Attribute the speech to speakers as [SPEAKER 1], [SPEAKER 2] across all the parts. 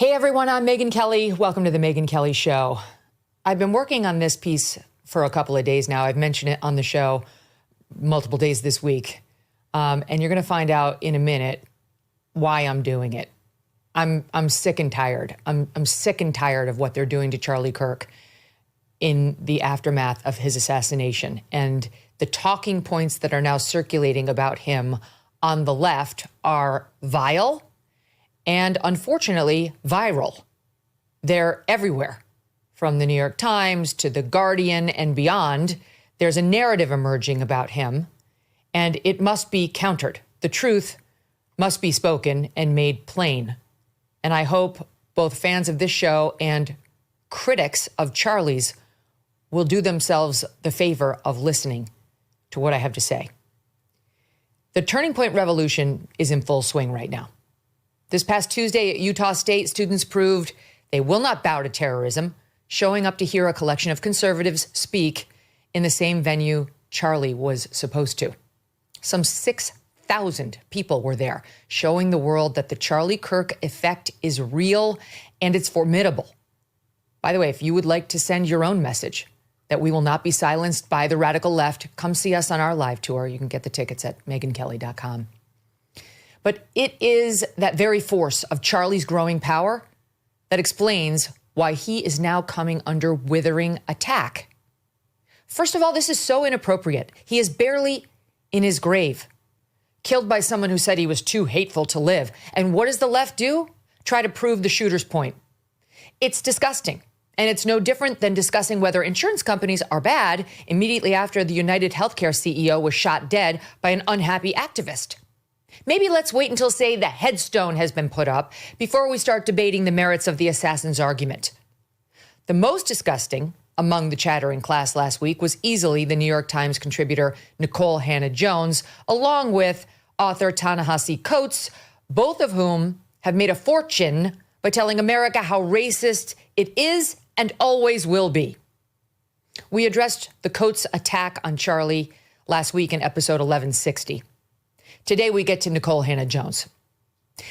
[SPEAKER 1] Hey everyone, I'm Megyn Kelly. Welcome to the Megyn Kelly Show. I've been working on this piece for a couple of days now. I've mentioned it on the show multiple days this week. And you're going to find out in a minute why I'm doing it. I'm sick and tired. I'm sick and tired of what they're doing to Charlie Kirk in the aftermath of his assassination. And the talking points that are now circulating about him on the left are vile and unfortunately viral. They're everywhere, from the New York Times to The Guardian and beyond. There's a narrative emerging about him, and it must be countered. The truth must be spoken and made plain. And I hope both fans of this show and critics of Charlie's will do themselves the favor of listening to what I have to say. The Turning Point Revolution is in full swing right now. This past Tuesday at Utah State, students proved they will not bow to terrorism, showing up to hear a collection of conservatives speak in the same venue Charlie was supposed to. Some 6,000 people were there, showing the world that the Charlie Kirk effect is real and it's formidable. By the way, if you would like to send your own message that we will not be silenced by the radical left, come see us on our live tour. You can get the tickets at megynkelly.com. But it is that very force of Charlie's growing power that explains why he is now coming under withering attack. First of all, this is so inappropriate. He is barely in his grave, killed by someone who said he was too hateful to live. And what does the left do? Try to prove the shooter's point. It's disgusting. And it's no different than discussing whether insurance companies are bad immediately after the United Healthcare CEO was shot dead by an unhappy activist. Maybe let's wait until, say, the headstone has been put up before we start debating the merits of the assassin's argument. The most disgusting among the chattering class last week was easily the New York Times contributor Nikole Hannah-Jones, along with author Ta-Nehisi Coates, both of whom have made a fortune by telling America how racist it is and always will be. We addressed the Coates attack on Charlie last week in episode 1160. Today, we get to Nikole Hannah-Jones.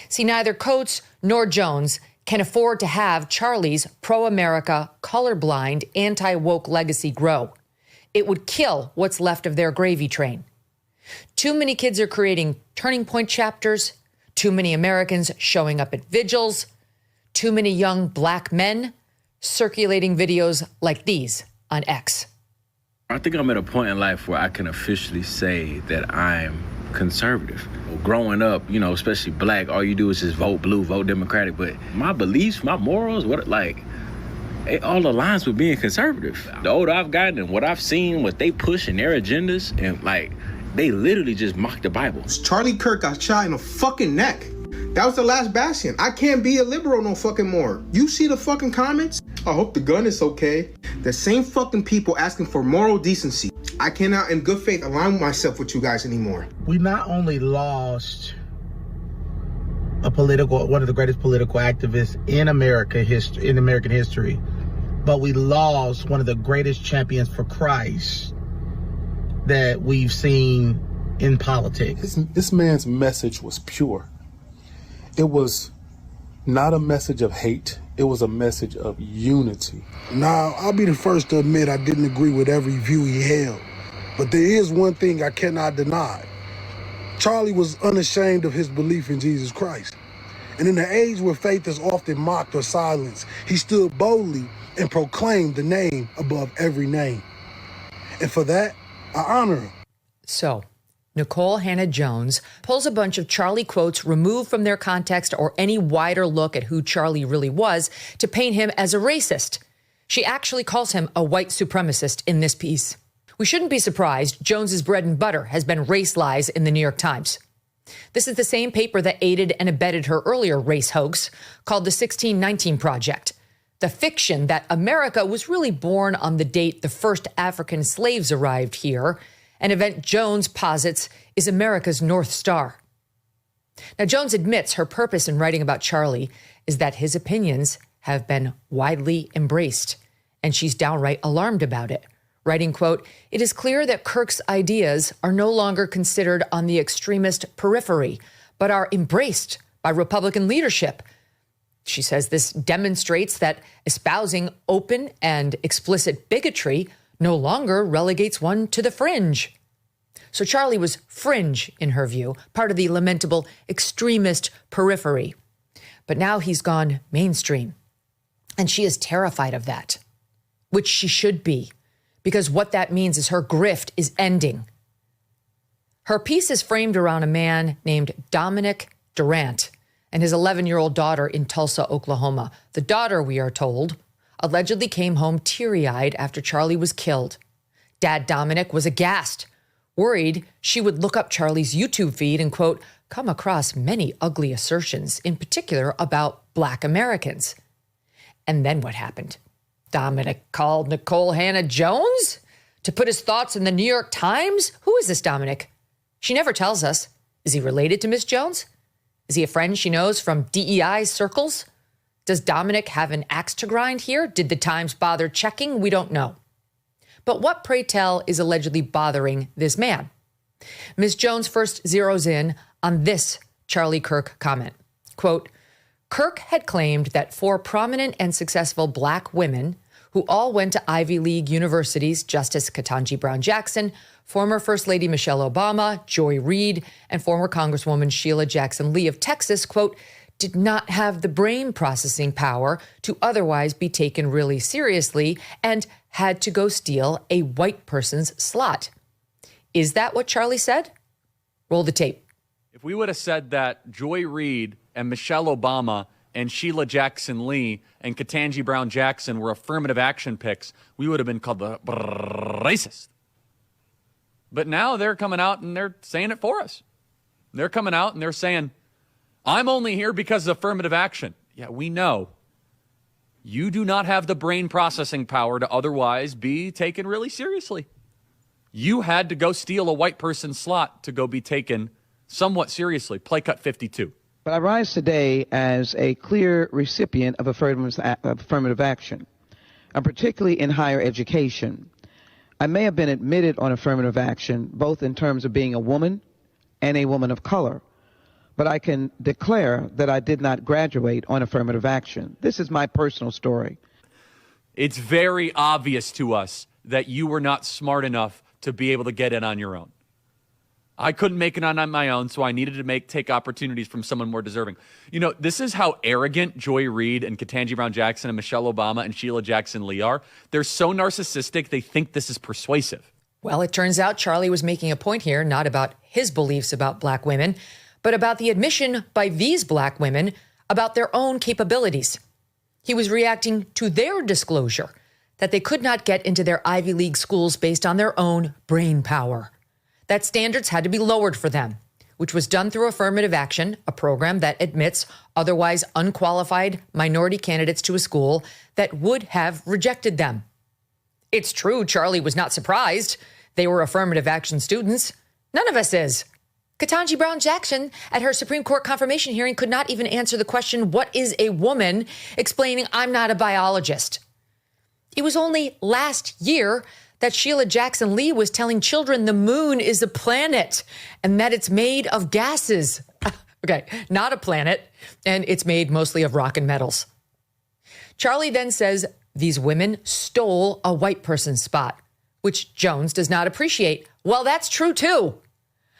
[SPEAKER 1] See, neither Coates nor Jones can afford to have Charlie's pro-America, colorblind, anti-woke legacy grow. It would kill what's left of their gravy train. Too many kids are creating turning point chapters, too many Americans showing up at vigils, too many young black men circulating videos like these on X.
[SPEAKER 2] I think I'm at a point in life where I can officially say that I'm conservative. Growing up, especially black, all you do is just vote blue, vote Democratic. But my beliefs, my morals, it all aligns with being conservative. The older I've gotten and what I've seen, what they push in their agendas, and they literally just mock the Bible.
[SPEAKER 3] Charlie Kirk got shot in the fucking neck. That was the last bastion. I can't be a liberal no fucking more. You see the fucking comments? I hope the gun is okay. The same fucking people asking for moral decency. I cannot in good faith align myself with you guys anymore.
[SPEAKER 4] We not only lost one of the greatest political activists in American history, but we lost one of the greatest champions for Christ that we've seen in politics.
[SPEAKER 5] This man's message was pure. It was not a message of hate. It was a message of unity.
[SPEAKER 6] Now, I'll be the first to admit I didn't agree with every view he held. But there is one thing I cannot deny. Charlie was unashamed of his belief in Jesus Christ. And in the age where faith is often mocked or silenced, he stood boldly and proclaimed the name above every name. And for that, I honor him.
[SPEAKER 1] So, Nikole Hannah-Jones pulls a bunch of Charlie quotes removed from their context or any wider look at who Charlie really was to paint him as a racist. She actually calls him a white supremacist in this piece. We shouldn't be surprised Jones's bread and butter has been race lies in the New York Times. This is the same paper that aided and abetted her earlier race hoax called the 1619 Project, the fiction that America was really born on the date the first African slaves arrived here, an event Jones posits is America's North Star. Now, Jones admits her purpose in writing about Charlie is that his opinions have been widely embraced, and she's downright alarmed about it. Writing, quote, "It is clear that Kirk's ideas are no longer considered on the extremist periphery, but are embraced by Republican leadership." She says this demonstrates that espousing open and explicit bigotry no longer relegates one to the fringe. So Charlie was fringe in her view, part of the lamentable extremist periphery. But now he's gone mainstream. And she is terrified of that, which she should be, because what that means is her grift is ending. Her piece is framed around a man named Dominic Durant and his 11-year-old daughter in Tulsa, Oklahoma. The daughter, we are told, allegedly came home teary-eyed after Charlie was killed. Dad Dominic was aghast, worried she would look up Charlie's YouTube feed and, quote, come across many ugly assertions, in particular about Black Americans. And then what happened? Dominic called Nikole Hannah-Jones to put his thoughts in the New York Times? Who is this Dominic? She never tells us. Is he related to Miss Jones? Is he a friend she knows from DEI circles? Does Dominic have an axe to grind here? Did the Times bother checking? We don't know. But what, pray tell, is allegedly bothering this man? Ms. Jones first zeroes in on this Charlie Kirk comment. Quote, Kirk had claimed that 4 prominent and successful Black women who all went to Ivy League universities, Justice Ketanji Brown Jackson, former First Lady Michelle Obama, Joy Reid, and former Congresswoman Sheila Jackson Lee of Texas, quote, did not have the brain processing power to otherwise be taken really seriously and had to go steal a white person's slot. Is that what Charlie said? Roll the tape.
[SPEAKER 7] If we would have said that Joy Reid and Michelle Obama and Sheila Jackson Lee and Ketanji Brown Jackson were affirmative action picks, we would have been called the racist. But now they're coming out and they're saying it for us. They're coming out and they're saying, I'm only here because of affirmative action. Yeah, we know. You do not have the brain processing power to otherwise be taken really seriously. You had to go steal a white person's slot to go be taken somewhat seriously. Play cut 52.
[SPEAKER 8] But I rise today as a clear recipient of affirmative action, and particularly in higher education. I may have been admitted on affirmative action, both in terms of being a woman and a woman of color, but I can declare that I did not graduate on affirmative action. This is my personal story.
[SPEAKER 7] It's very obvious to us that you were not smart enough to be able to get in on your own. I couldn't make it on my own, so I needed to take opportunities from someone more deserving. You know, this is how arrogant Joy Reid and Ketanji Brown Jackson and Michelle Obama and Sheila Jackson Lee are. They're so narcissistic, they think this is persuasive.
[SPEAKER 1] Well, it turns out Charlie was making a point here, not about his beliefs about Black women, but about the admission by these Black women about their own capabilities. He was reacting to their disclosure that they could not get into their Ivy League schools based on their own brain power, that standards had to be lowered for them, which was done through affirmative action, a program that admits otherwise unqualified minority candidates to a school that would have rejected them. It's true, Charlie was not surprised. They were affirmative action students. None of us is. Ketanji Brown Jackson, at her Supreme Court confirmation hearing, could not even answer the question, what is a woman, explaining, I'm not a biologist. It was only last year that Sheila Jackson Lee was telling children the moon is a planet and that it's made of gases. Okay, not a planet, and it's made mostly of rock and metals. Charlie then says these women stole a white person's spot, which Jones does not appreciate. Well, that's true too.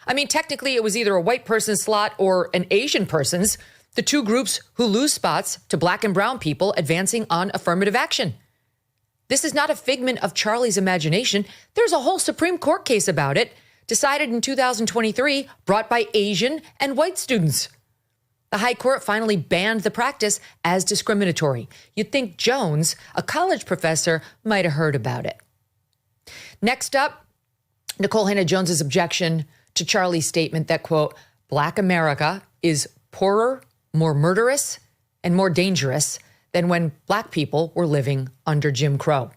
[SPEAKER 1] I mean, technically it was either a white person's slot or an Asian person's, the two groups who lose spots to Black and brown people advancing on affirmative action. This is not a figment of Charlie's imagination. There's a whole Supreme Court case about it, decided in 2023, brought by Asian and white students. The High Court finally banned the practice as discriminatory. You'd think Jones, a college professor, might have heard about it. Next up, Nikole Hannah-Jones's objection to Charlie's statement that, quote, Black America is poorer, more murderous, and more dangerous than when Black people were living under Jim Crow.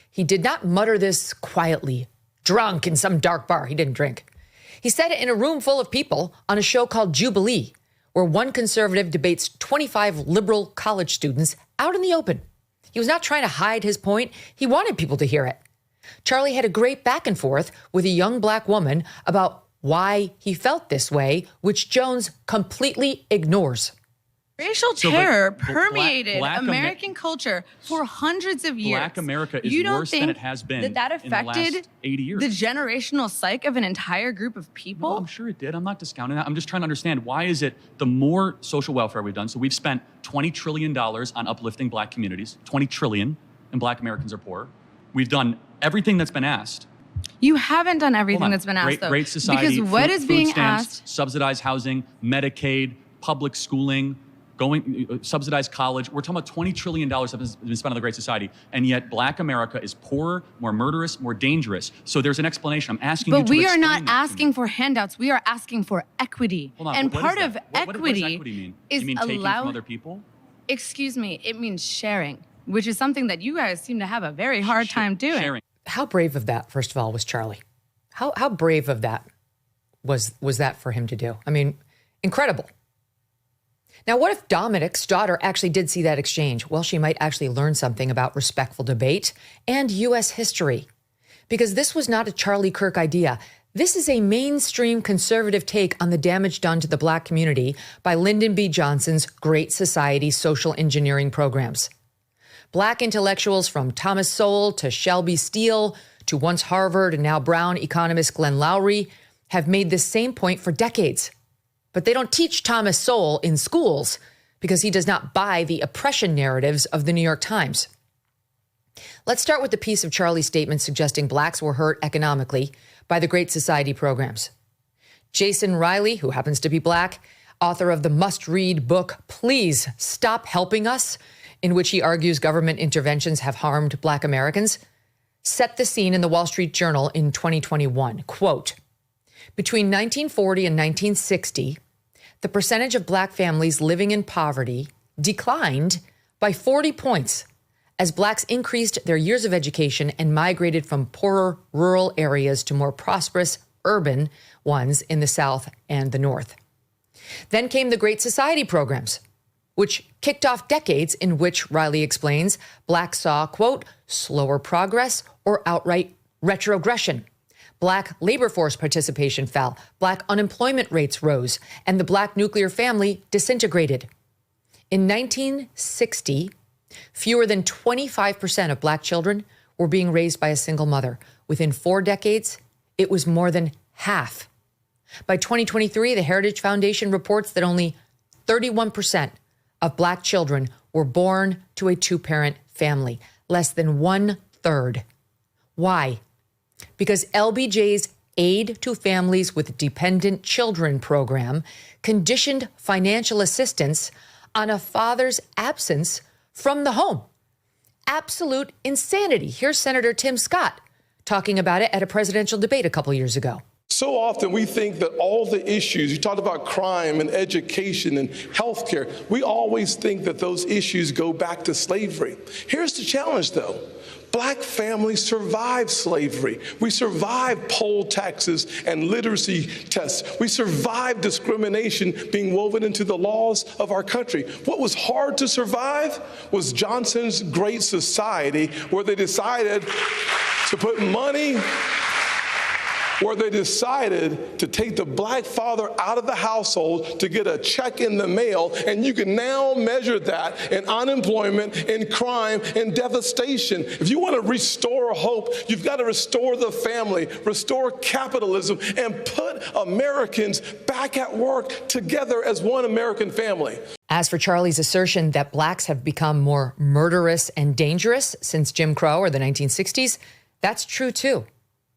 [SPEAKER 1] He did not mutter this quietly, drunk in some dark bar. He didn't drink. He said it in a room full of people on a show called Jubilee, where one conservative debates 25 liberal college students out in the open. He was not trying to hide his point. He wanted people to hear it. Charlie had a great back and forth with a young Black woman about why he felt this way, which Jones completely ignores.
[SPEAKER 9] Racial terror permeated American culture for hundreds of years.
[SPEAKER 7] Black America is worse than it has been
[SPEAKER 9] that affected
[SPEAKER 7] in the last 80 years.
[SPEAKER 9] The generational psyche of an entire group of people?
[SPEAKER 7] No, I'm sure it did. I'm not discounting that. I'm just trying to understand, why is it the more social welfare we've done? So we've spent $20 trillion on uplifting black communities, $20 trillion, and black Americans are poor. We've done everything that's been asked.
[SPEAKER 9] You haven't done everything that's been asked, though.
[SPEAKER 7] Great society,
[SPEAKER 9] because what is being
[SPEAKER 7] stamps,
[SPEAKER 9] asked?
[SPEAKER 7] subsidized housing, Medicaid, public schooling, subsidized college. We're talking about $20 trillion that has been spent on the Great Society. And yet black America is poorer, more murderous, more dangerous. So there's an explanation. I'm asking you to explain.
[SPEAKER 9] But we are not asking for handouts. We are asking for equity.
[SPEAKER 7] Hold on,
[SPEAKER 9] and
[SPEAKER 7] what
[SPEAKER 9] part
[SPEAKER 7] is
[SPEAKER 9] of
[SPEAKER 7] that?
[SPEAKER 9] equity
[SPEAKER 7] what does equity mean?
[SPEAKER 9] is
[SPEAKER 7] you mean taking from other people?
[SPEAKER 9] Excuse me, it means sharing, which is something that you guys seem to have a very hard time doing.
[SPEAKER 7] Sharing.
[SPEAKER 1] How brave of that, first of all, was Charlie? How brave of that was that for him to do? I mean, incredible. Now, what if Dominic's daughter actually did see that exchange? Well, she might actually learn something about respectful debate and U.S. history. Because this was not a Charlie Kirk idea. This is a mainstream conservative take on the damage done to the black community by Lyndon B. Johnson's Great Society social engineering programs. Black intellectuals from Thomas Sowell to Shelby Steele to once Harvard and now Brown economist Glenn Loury have made this same point for decades. But they don't teach Thomas Sowell in schools because he does not buy the oppression narratives of the New York Times. Let's start with the piece of Charlie's statement suggesting blacks were hurt economically by the Great Society programs. Jason Riley, who happens to be black, author of the must-read book, Please Stop Helping Us, in which he argues government interventions have harmed black Americans, set the scene in the Wall Street Journal in 2021. Quote, between 1940 and 1960, the percentage of black families living in poverty declined by 40 points as blacks increased their years of education and migrated from poorer rural areas to more prosperous urban ones in the South and the North. Then came the Great Society programs, which kicked off decades in which, Riley explains, blacks saw, quote, slower progress or outright retrogression. Black labor force participation fell, black unemployment rates rose, and the black nuclear family disintegrated. In 1960, fewer than 25% of black children were being raised by a single mother. Within 4 decades, it was more than half. By 2023, the Heritage Foundation reports that only 31% of black children were born to a 2-parent family, less than 1/3. Why? Because LBJ's Aid to Families with Dependent Children program conditioned financial assistance on a father's absence from the home. Absolute insanity. Here's Senator Tim Scott talking about it at a presidential debate a couple years ago.
[SPEAKER 10] So often we think that all the issues, you talked about crime and education and healthcare, we always think that those issues go back to slavery. Here's the challenge, though. Black families survived slavery. We survived poll taxes and literacy tests. We survived discrimination being woven into the laws of our country. What was hard to survive was Johnson's Great Society, where they decided to put money, where they decided to take the black father out of the household to get a check in the mail, and you can now measure that in unemployment, in crime, in devastation. If you want to restore hope, you've got to restore the family, restore capitalism, and put Americans back at work together as one American family.
[SPEAKER 1] As for Charlie's assertion that blacks have become more murderous and dangerous since Jim Crow or the 1960s, that's true too.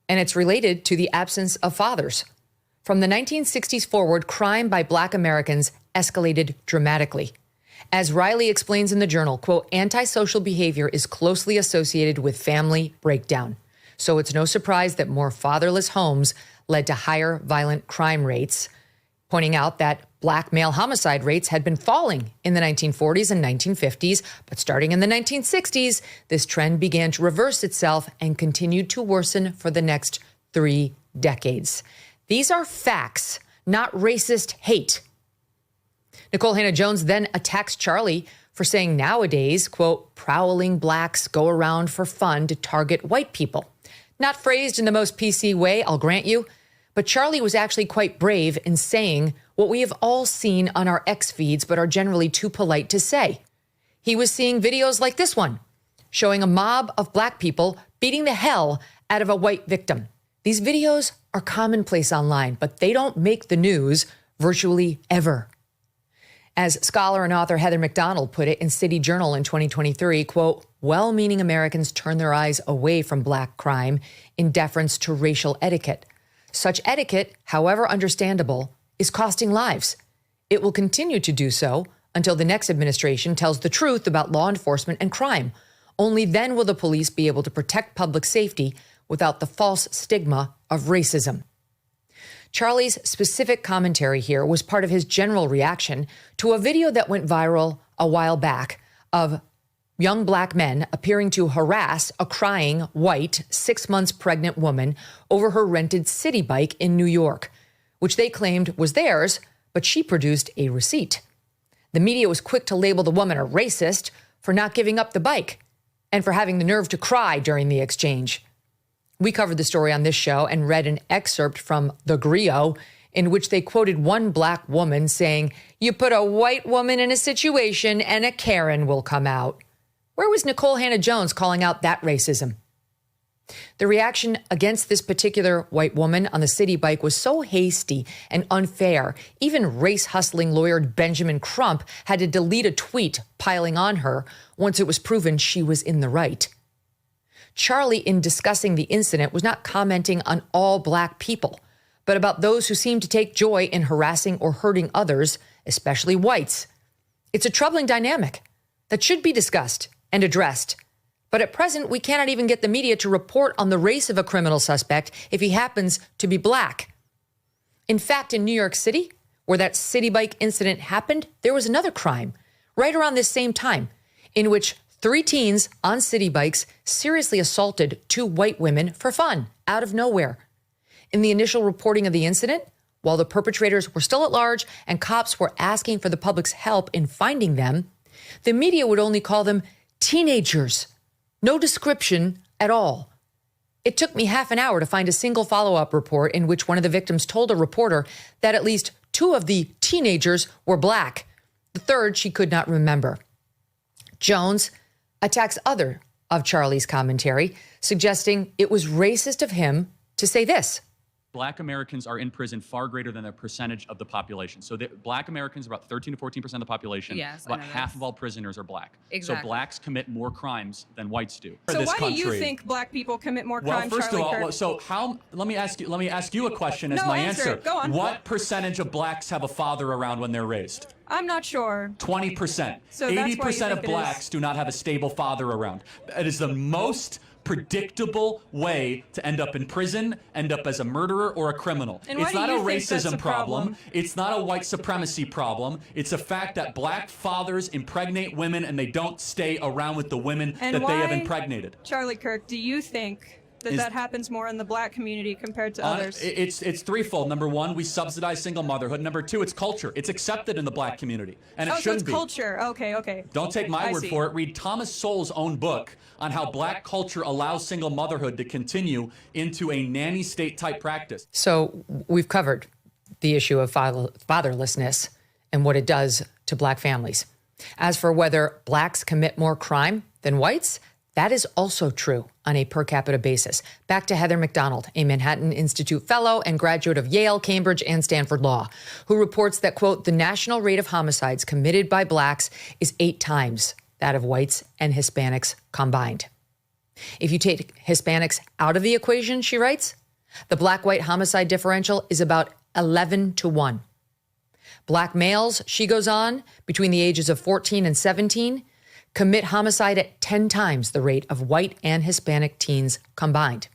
[SPEAKER 1] And it's related to the absence of fathers. From the 1960s forward, crime by black Americans escalated dramatically. As Riley explains in the journal, quote, antisocial behavior is closely associated with family breakdown. So it's no surprise that more fatherless homes led to higher violent crime rates, pointing out that black male homicide rates had been falling in the 1940s and 1950s, but starting in the 1960s, this trend began to reverse itself and continued to worsen for the next 3 decades. These are facts, not racist hate. Nikole Hannah-Jones then attacks Charlie for saying nowadays, quote, prowling blacks go around for fun to target white people. Not phrased in the most PC way, I'll grant you, but Charlie was actually quite brave in saying what we have all seen on our X feeds but are generally too polite to say. He was seeing videos like this one, showing a mob of black people beating the hell out of a white victim. These videos are commonplace online, but they don't make the news virtually ever. As scholar and author Heather McDonald put it in City Journal in 2023, quote, well-meaning Americans turn their eyes away from black crime in deference to racial etiquette. Such etiquette, however understandable, is costing lives. It will continue to do so until the next administration tells the truth about law enforcement and crime. Only then will the police be able to protect public safety without the false stigma of racism. Charlie's specific commentary here was part of his general reaction to a video that went viral a while back of young black men appearing to harass a crying, white, 6 months pregnant woman over her rented city bike in New York, which they claimed was theirs, but she produced a receipt. The media was quick to label the woman a racist for not giving up the bike and for having the nerve to cry during the exchange. We covered the story on this show and read an excerpt from The Griot in which they quoted one black woman saying, "You put a white woman in a situation and a Karen will come out." Where was Nikole Hannah-Jones calling out that racism? The reaction against this particular white woman on the city bike was so hasty and unfair, even race-hustling lawyer Benjamin Crump had to delete a tweet piling on her once it was proven she was in the right. Charlie, in discussing the incident, was not commenting on all black people, but about those who seem to take joy in harassing or hurting others, especially whites. It's a troubling dynamic that should be discussed and addressed. But at present, we cannot even get the media to report on the race of a criminal suspect if he happens to be black. In fact, in New York City, where that city bike incident happened, there was another crime right around this same time in which 3 teens on city bikes seriously assaulted 2 white women for fun, out of nowhere. In the initial reporting of the incident, while the perpetrators were still at large and cops were asking for the public's help in finding them, the media would only call them teenagers. No description at all. It took me half an hour to find a single follow-up report in which one of the victims told a reporter that at least 2 of the teenagers were black. The third she could not remember. Jones attacks other of Charlie's commentary, suggesting it was racist of him to say this.
[SPEAKER 7] Black Americans are in prison far greater than their percentage of the population. So black Americans are about 13 to 14% of the population.
[SPEAKER 9] Yes,
[SPEAKER 7] about half of all prisoners are black.
[SPEAKER 9] Exactly.
[SPEAKER 7] So blacks commit more crimes than whites do.
[SPEAKER 11] So why do you think black people commit more crimes,
[SPEAKER 7] Well, first
[SPEAKER 11] Charlie
[SPEAKER 7] of all,
[SPEAKER 11] Kirk?
[SPEAKER 7] so let me ask you a question as my answer.
[SPEAKER 11] Go on.
[SPEAKER 7] What percentage of blacks have a father around when they're raised?
[SPEAKER 11] I'm not sure.
[SPEAKER 7] 20%.
[SPEAKER 11] So that's why you
[SPEAKER 7] 80% of
[SPEAKER 11] think it
[SPEAKER 7] blacks
[SPEAKER 11] is.
[SPEAKER 7] do not have a stable father around. It is the most predictable way to end up in prison, end up as a murderer or a criminal.
[SPEAKER 11] And why
[SPEAKER 7] It's
[SPEAKER 11] do
[SPEAKER 7] not a
[SPEAKER 11] you think that's
[SPEAKER 7] racism
[SPEAKER 11] a problem?
[SPEAKER 7] It's not a white supremacy problem. It's a fact that black fathers impregnate women and they don't stay around with the women
[SPEAKER 11] And
[SPEAKER 7] that they have
[SPEAKER 11] why,
[SPEAKER 7] impregnated.
[SPEAKER 11] Charlie Kirk, do you think that happens more in the black community compared to others?
[SPEAKER 7] It's threefold. Number one, we subsidize single motherhood. Number two, it's culture. It's accepted in the black community, and it shouldn't
[SPEAKER 11] so it's
[SPEAKER 7] be.
[SPEAKER 11] Culture. Okay.
[SPEAKER 7] Don't take my word
[SPEAKER 11] see.
[SPEAKER 7] for it. Read Thomas Sowell's own book on how black culture allows single motherhood to continue into a nanny state type practice.
[SPEAKER 1] So we've covered the issue of fatherlessness and what it does to black families. As for whether blacks commit more crime than whites, that is also true on a per capita basis. Back to Heather McDonald, a Manhattan Institute fellow and graduate of Yale, Cambridge, and Stanford Law, who reports that, quote, the national rate of homicides committed by blacks is 8 times that of whites and Hispanics combined. If you take Hispanics out of the equation, she writes, the black-white homicide differential is about 11 to 1. Black males, she goes on, between the ages of 14 and 17, commit homicide at 10 times the rate of white and Hispanic teens combined.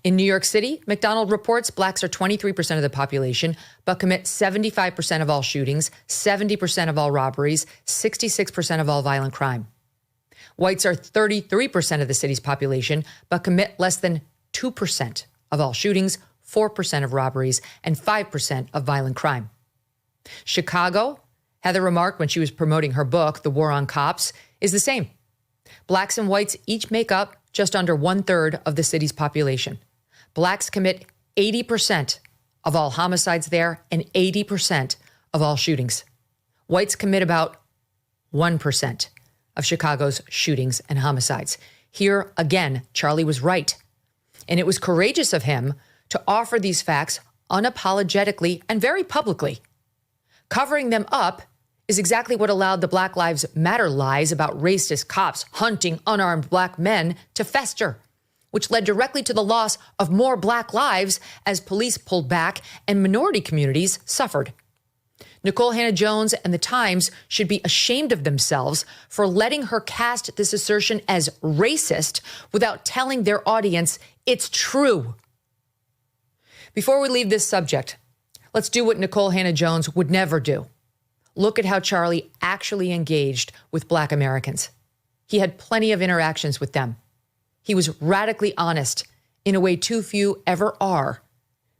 [SPEAKER 1] In New York City, McDonald reports blacks are 23% of the population, but commit 75% of all shootings, 70% of all robberies, 66% of all violent crime. Whites are 33% of the city's population, but commit less than 2% of all shootings, 4% of robberies, and 5% of violent crime. Chicago, Heather remarked when she was promoting her book, The War on Cops, is the same. Blacks and whites each make up just under 1/3 of the city's population. Blacks commit 80% of all homicides there and 80% of all shootings. Whites commit about 1% of Chicago's shootings and homicides. Here, again, Charlie was right. And it was courageous of him to offer these facts unapologetically and very publicly. Covering them up is exactly what allowed the Black Lives Matter lies about racist cops hunting unarmed black men to fester, which led directly to the loss of more black lives as police pulled back and minority communities suffered. Nikole Hannah-Jones and the Times should be ashamed of themselves for letting her cast this assertion as racist without telling their audience it's true. Before we leave this subject, let's do what Nikole Hannah-Jones would never do. Look at how Charlie actually engaged with Black Americans. He had plenty of interactions with them. He was radically honest in a way too few ever are,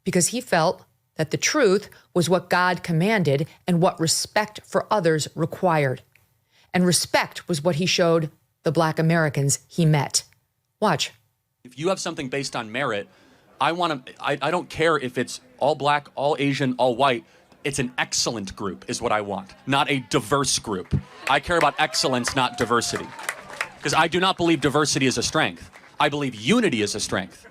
[SPEAKER 1] because he felt that the truth was what God commanded and what respect for others required. And respect was what he showed the Black Americans he met. Watch.
[SPEAKER 7] If you have something based on merit, I don't care if it's all black, all Asian, all white. It's an excellent group is what I want, not a diverse group. I care about excellence, not diversity. Because I do not believe diversity is a strength. I believe unity is a strength.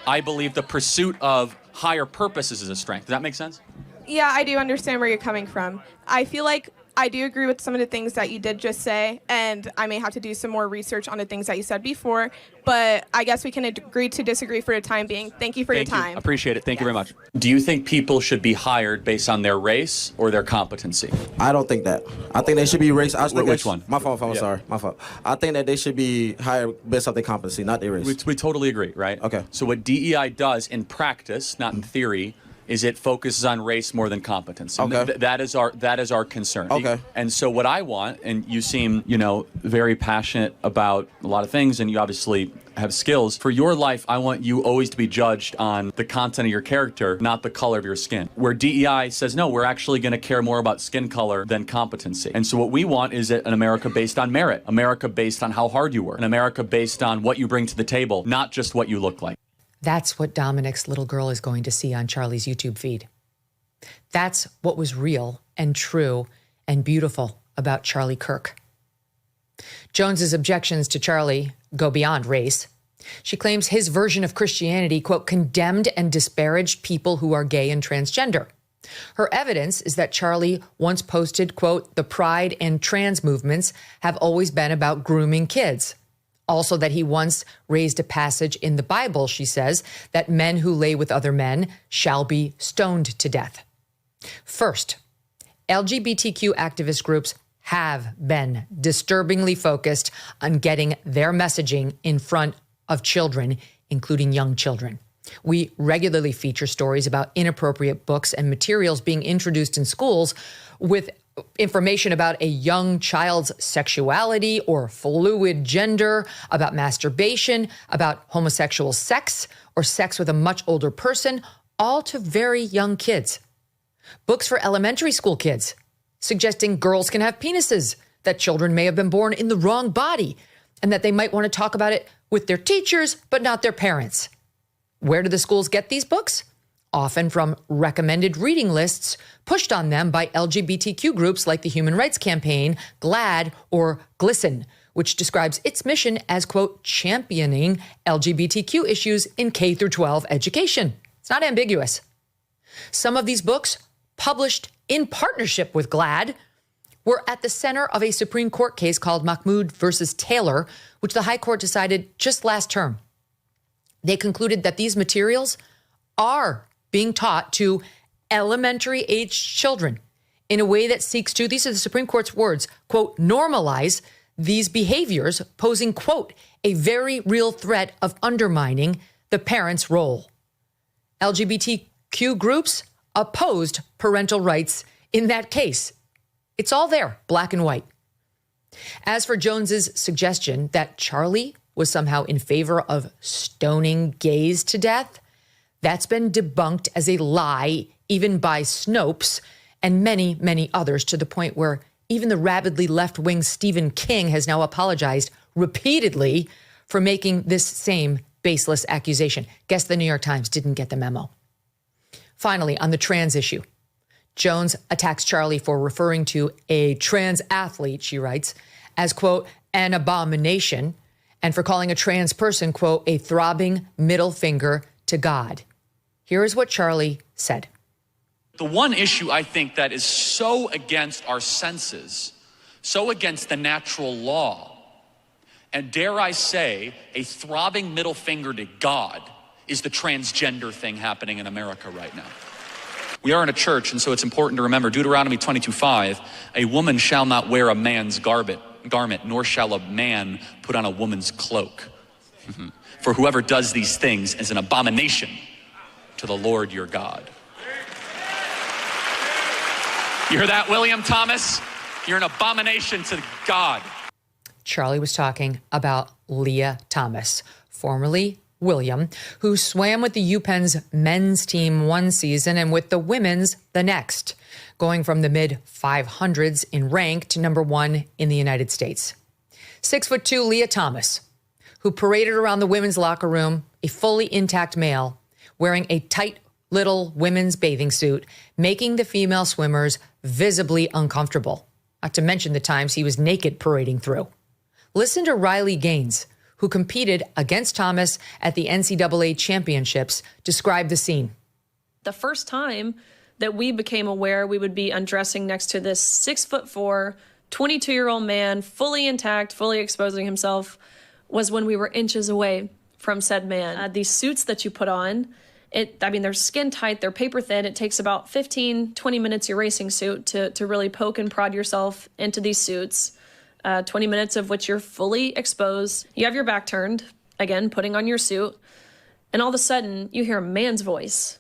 [SPEAKER 7] I believe the pursuit of higher purposes is a strength. Does that make sense?
[SPEAKER 11] Yeah, I do understand where you're coming from. I feel like I do agree with some of the things that you did just say, and I may have to do some more research on the things that you said before, but I guess we can agree to disagree for the time being. Thank you for your time.
[SPEAKER 7] Appreciate it. Thank you very much. Do you think people should be hired based on their race or their competency?
[SPEAKER 12] I don't think that. I think they should be race.
[SPEAKER 7] Which one?
[SPEAKER 12] My fault. I'm sorry. My fault. I think that they should be hired based on their competency, not their race.
[SPEAKER 7] We totally agree, right?
[SPEAKER 12] Okay.
[SPEAKER 7] So what DEI does in practice, not in theory, is it focuses on race more than competence.
[SPEAKER 12] Okay.
[SPEAKER 7] That is our concern.
[SPEAKER 12] Okay.
[SPEAKER 7] And so what I want, and you seem, very passionate about a lot of things, and you obviously have skills. For your life, I want you always to be judged on the content of your character, not the color of your skin. Where DEI says, no, we're actually going to care more about skin color than competency. And so what we want is an America based on merit, America based on how hard you work, an America based on what you bring to the table, not just what you look like.
[SPEAKER 1] That's what Dominic's little girl is going to see on Charlie's YouTube feed. That's what was real and true and beautiful about Charlie Kirk. Jones's objections to Charlie go beyond race. She claims his version of Christianity, quote, condemned and disparaged people who are gay and transgender. Her evidence is that Charlie once posted, quote, the pride and trans movements have always been about grooming kids. Also that he once raised a passage in the Bible, she says, that men who lay with other men shall be stoned to death. First, LGBTQ activist groups have been disturbingly focused on getting their messaging in front of children, including young children. We regularly feature stories about inappropriate books and materials being introduced in schools with information about a young child's sexuality or fluid gender, about masturbation, about homosexual sex or sex with a much older person, all to very young kids. Books for elementary school kids suggesting girls can have penises, that children may have been born in the wrong body, and that they might want to talk about it with their teachers, but not their parents. Where do the schools get these books? Often from recommended reading lists pushed on them by LGBTQ groups like the Human Rights Campaign, GLAAD, or GLSEN, which describes its mission as, quote, championing LGBTQ issues in K through 12 education. It's not ambiguous. Some of these books, published in partnership with GLAAD, were at the center of a Supreme Court case called Mahmoud versus Taylor, which the High Court decided just last term. They concluded that these materials are being taught to elementary age children in a way that seeks to, these are the Supreme Court's words, quote, normalize these behaviors, posing, quote, a very real threat of undermining the parent's role. LGBTQ groups opposed parental rights in that case. It's all there, black and white. As for Jones's suggestion that Charlie was somehow in favor of stoning gays to death, that's been debunked as a lie, even by Snopes and many, many others, to the point where even the rabidly left-wing Stephen King has now apologized repeatedly for making this same baseless accusation. Guess the New York Times didn't get the memo. Finally, on the trans issue, Jones attacks Charlie for referring to a trans athlete, she writes, as, quote, an abomination, and for calling a trans person, quote, a throbbing middle finger to God. Here is what Charlie said.
[SPEAKER 7] The one issue I think that is so against our senses, so against the natural law, and dare I say, a throbbing middle finger to God, is the transgender thing happening in America right now. We are in a church, and so it's important to remember Deuteronomy 22:5, a woman shall not wear a man's garment, nor shall a man put on a woman's cloak. For whoever does these things is an abomination to the Lord your God. You hear that, William Thomas? You're an abomination to God.
[SPEAKER 1] Charlie was talking about Leah Thomas, formerly William, who swam with the UPenn's men's team one season and with the women's the next, going from the mid-500s in rank to number 1 in the United States. 6'2" Leah Thomas, who paraded around the women's locker room, a fully intact male, wearing a tight little women's bathing suit, making the female swimmers visibly uncomfortable, not to mention the times he was naked parading through. Listen to Riley Gaines, who competed against Thomas at the NCAA championships, describe the scene.
[SPEAKER 13] The first time that we became aware we would be undressing next to this 6'4", 22-year-old man, fully intact, fully exposing himself, was when we were inches away from said man. These suits that you put on, they're skin tight, they're paper thin. It takes about 15, 20 minutes, your racing suit, to really poke and prod yourself into these suits. 20 minutes of which you're fully exposed. You have your back turned, again, putting on your suit. And all of a sudden, you hear a man's voice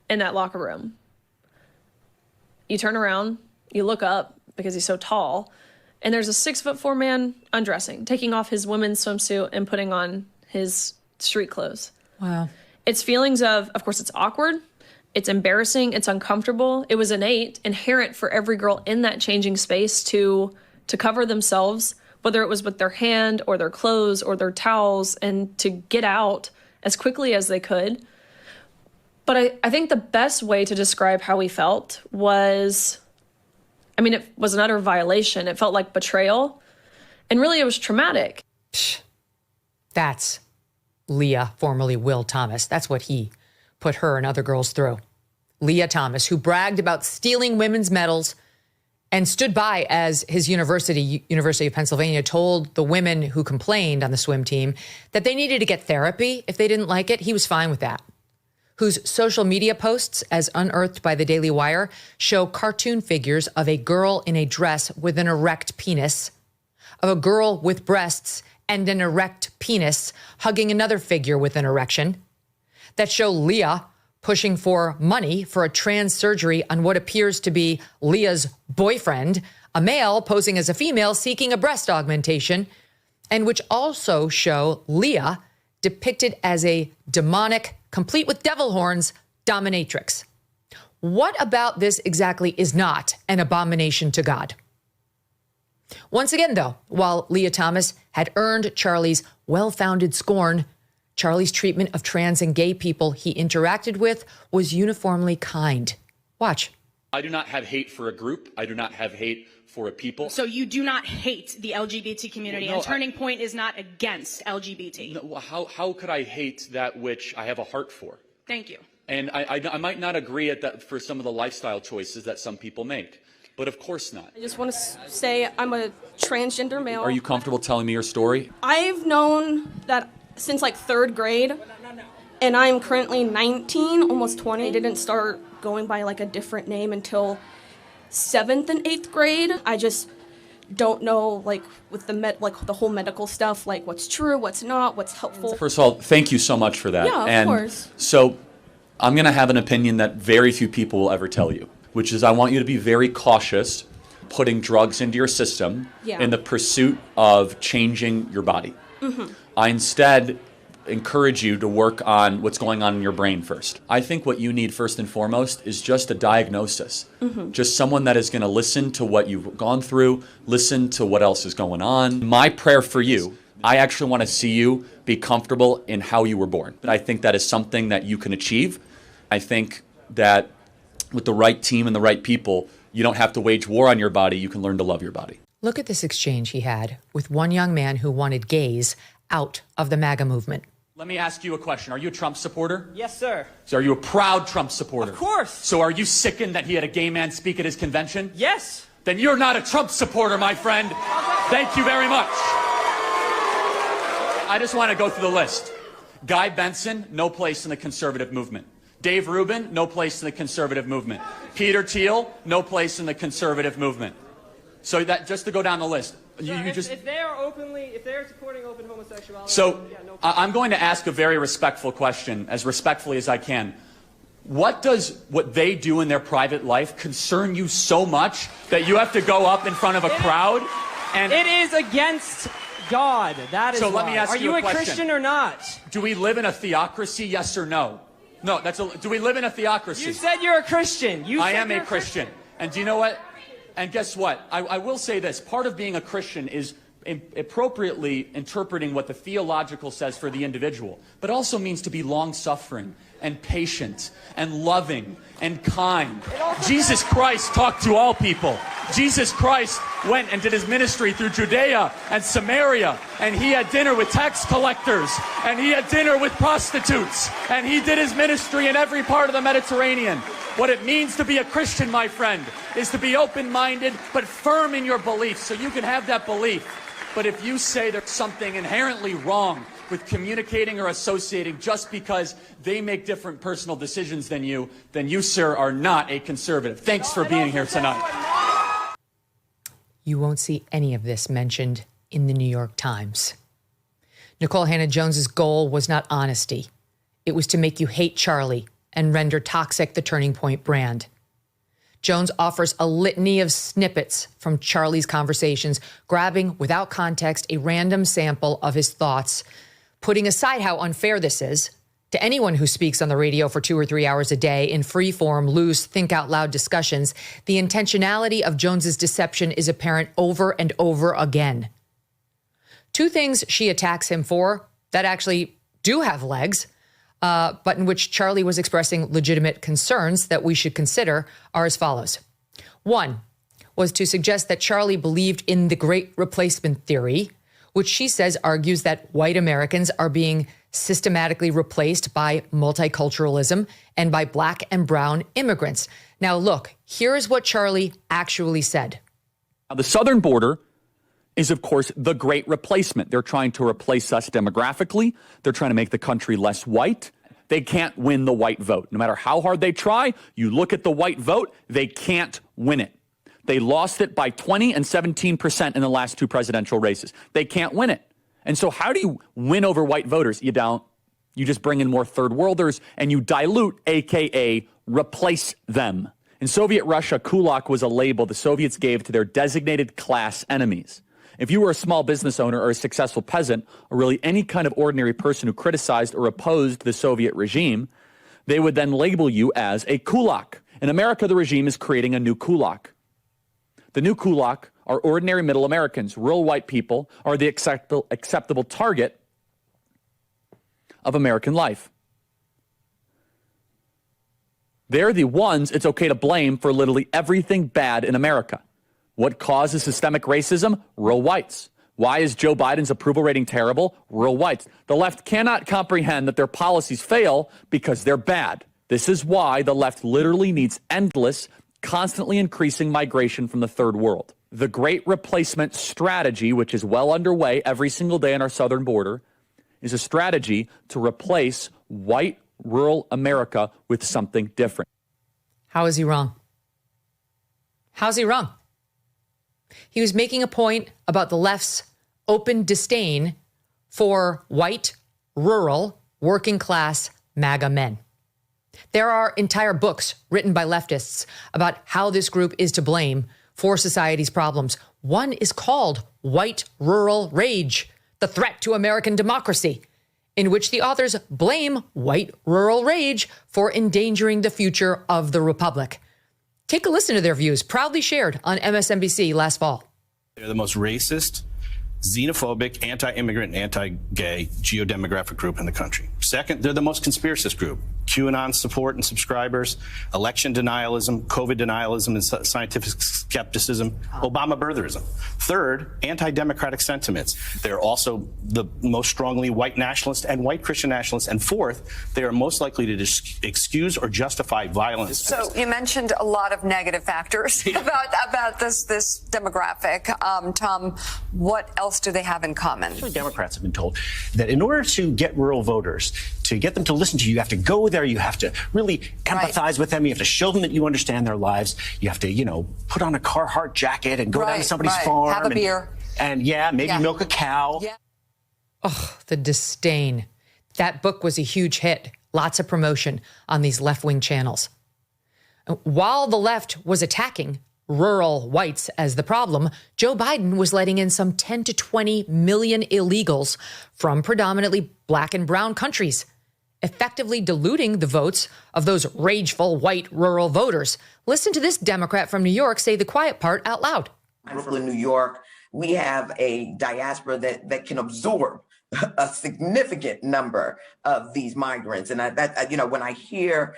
[SPEAKER 13] in that locker room. You turn around, you look up because he's so tall, and there's a 6'4" man undressing, taking off his women's swimsuit and putting on his street clothes.
[SPEAKER 1] Wow.
[SPEAKER 13] It's feelings of course, it's awkward, it's embarrassing, it's uncomfortable. It was inherent for every girl in that changing space to cover themselves, whether it was with their hand or their clothes or their towels, and to get out as quickly as they could. But I think the best way to describe how we felt was, it was an utter violation. It felt like betrayal. And really, it was traumatic.
[SPEAKER 1] That's Leah, formerly Will Thomas. That's what he put her and other girls through. Leah Thomas, who bragged about stealing women's medals and stood by as his University of Pennsylvania, told the women who complained on the swim team that they needed to get therapy if they didn't like it. He was fine with that. Whose social media posts, as unearthed by the Daily Wire, show cartoon figures of a girl in a dress with an erect penis, of a girl with breasts and an erect penis hugging another figure with an erection, that show Leah pushing for money for a trans surgery on what appears to be Leah's boyfriend, a male posing as a female seeking a breast augmentation, and which also show Leah depicted as a demonic, complete with devil horns, dominatrix. What about this exactly is not an abomination to God? Once again, though, while Leah Thomas had earned Charlie's well-founded scorn, Charlie's treatment of trans and gay people he interacted with was uniformly kind. Watch.
[SPEAKER 7] I do not have hate for a group. I do not have hate for a people.
[SPEAKER 14] So you do not hate the LGBT community, and Turning Point is not against LGBT.
[SPEAKER 7] No, how could I hate that which I have a heart for?
[SPEAKER 14] Thank you.
[SPEAKER 7] And I might not agree at that for some of the lifestyle choices that some people make, but of course not.
[SPEAKER 11] I just want to say I'm a transgender male.
[SPEAKER 7] Are you comfortable telling me your story?
[SPEAKER 11] I've known that since like 3rd grade, and I'm currently 19, almost 20. I didn't start going by like a different name until 7th and 8th grade. I just don't know, like, with the whole medical stuff, like what's true, what's not, what's helpful.
[SPEAKER 7] First of all, thank you so much for that.
[SPEAKER 11] Yeah, of course.
[SPEAKER 7] So I'm going to have an opinion that very few people will ever tell you, which is I want you to be very cautious putting drugs into your system in the pursuit of changing your body. Mm-hmm. I instead encourage you to work on what's going on in your brain first. I think what you need first and foremost is just a diagnosis. Mm-hmm. Just someone that is going to listen to what you've gone through, listen to what else is going on. My prayer for you, I actually want to see you be comfortable in how you were born. I think that is something that you can achieve. I think that with the right team and the right people, you don't have to wage war on your body. You can learn to love your body.
[SPEAKER 1] Look at this exchange he had with one young man who wanted gays out of the MAGA movement.
[SPEAKER 7] Let me ask you a question. Are you a Trump supporter?
[SPEAKER 15] Yes, sir.
[SPEAKER 7] So are you a proud Trump supporter?
[SPEAKER 15] Of course.
[SPEAKER 7] So are you sickened that he had a gay man speak at his convention?
[SPEAKER 15] Yes.
[SPEAKER 7] Then you're not a Trump supporter, my friend. Thank you very much. I just want to go through the list. Guy Benson, no place in the conservative movement. Dave Rubin, no place in the conservative movement. Peter Thiel, no place in the conservative movement. So that just to go down the list.
[SPEAKER 15] If they are supporting open homosexuality.
[SPEAKER 7] So
[SPEAKER 15] yeah, no
[SPEAKER 7] I'm going to ask a very respectful question, as respectfully as I can. What does what they do in their private life concern you so much that you have to go up in front of a crowd? And
[SPEAKER 15] it is against God. That is
[SPEAKER 7] so.
[SPEAKER 15] why.
[SPEAKER 7] Let me ask
[SPEAKER 15] Are
[SPEAKER 7] you
[SPEAKER 15] you
[SPEAKER 7] a question.
[SPEAKER 15] Christian or not?
[SPEAKER 7] Do we live in a theocracy? Yes or no? No. Do we live in a theocracy?
[SPEAKER 15] You said you're a Christian.
[SPEAKER 7] I am a Christian. And do you know what? And guess what? I will say this. Part of being a Christian is appropriately interpreting what the theological says for the individual, but also means to be long-suffering and patient and loving and kind. Jesus Christ talked to all people. Jesus Christ went and did his ministry through Judea and Samaria, and he had dinner with tax collectors, and he had dinner with prostitutes, and he did his ministry in every part of the Mediterranean. What it means to be a Christian, my friend, is to be open-minded but firm in your beliefs, so you can have that belief. But if you say there's something inherently wrong with communicating or associating just because they make different personal decisions than you, sir, are not a conservative. Thanks for being here tonight.
[SPEAKER 1] You won't see any of this mentioned in the New York Times. Nikole Hannah-Jones's goal was not honesty. It was to make you hate Charlie and render toxic the Turning Point brand. Jones offers a litany of snippets from Charlie's conversations, grabbing without context a random sample of his thoughts, putting aside how unfair this is to anyone who speaks on the radio for 2 or 3 hours a day in free-form, loose, think-out-loud discussions. The intentionality of Jones's deception is apparent over and over again. 2 things she attacks him for that actually do have legs, but in which Charlie was expressing legitimate concerns that we should consider, are as follows. 1 was to suggest that Charlie believed in the Great Replacement theory, which she says argues that white Americans are being systematically replaced by multiculturalism and by black and brown immigrants. Now, look, here's what Charlie actually said.
[SPEAKER 7] Now, the southern border is, of course, the Great Replacement. They're trying to replace us demographically. They're trying to make the country less white. They can't win the white vote. No matter how hard they try, you look at the white vote, they can't win it. They lost it by 20 and 17% in the last 2 presidential races. They can't win it. And so how do you win over white voters? You don't. You just bring in more third worlders and you dilute, AKA replace them. In Soviet Russia, kulak was a label the Soviets gave to their designated class enemies. If you were a small business owner or a successful peasant, or really any kind of ordinary person who criticized or opposed the Soviet regime, they would then label you as a kulak. In America, the regime is creating a new kulak. The new kulak are ordinary middle Americans. Rural white people are the acceptable target of American life. They're the ones it's okay to blame for literally everything bad in America. What causes systemic racism? Rural whites. Why is Joe Biden's approval rating terrible? Rural whites. The left cannot comprehend that their policies fail because they're bad. This is why the left literally needs endless, constantly increasing migration from the third world. The Great Replacement strategy, which is well underway every single day on our southern border, is a strategy to replace white rural America with something different.
[SPEAKER 1] How is he wrong? How's he wrong? He was making a point about the left's open disdain for white, rural, working-class MAGA men. There are entire books written by leftists about how this group is to blame for society's problems. One is called White Rural Rage, the Threat to American Democracy, in which the authors blame white rural rage for endangering the future of the republic. Take a listen to their views, proudly shared on MSNBC last fall.
[SPEAKER 16] They're the most racist, xenophobic, anti-immigrant, and anti-gay geodemographic group in the country. Second, they're the most conspiracist group. QAnon support and subscribers, election denialism, COVID denialism and scientific skepticism, Obama birtherism. Third, anti-democratic sentiments. They're also the most strongly white nationalist and white Christian nationalists. And fourth, they are most likely to excuse or justify violence.
[SPEAKER 17] So you mentioned a lot of negative factors about this demographic. Tom, what else do they have in common?
[SPEAKER 18] Democrats have been told that in order to get rural voters, to get them to listen to you, you have to go there, you have to really empathize with them, you have to show them that you understand their lives, you have to, put on a Carhartt jacket and go down to somebody's farm.
[SPEAKER 17] Have a beer.
[SPEAKER 18] And maybe milk a cow.
[SPEAKER 17] Yeah.
[SPEAKER 1] Oh, the disdain. That book was a huge hit. Lots of promotion on these left-wing channels. While the left was attacking rural whites as the problem, Joe Biden was letting in some 10 to 20 million illegals from predominantly black and brown countries, effectively diluting the votes of those rageful white rural voters. Listen to this Democrat from New York say the quiet part out loud.
[SPEAKER 19] Brooklyn, New York, we have a diaspora that can absorb a significant number of these migrants. And when I hear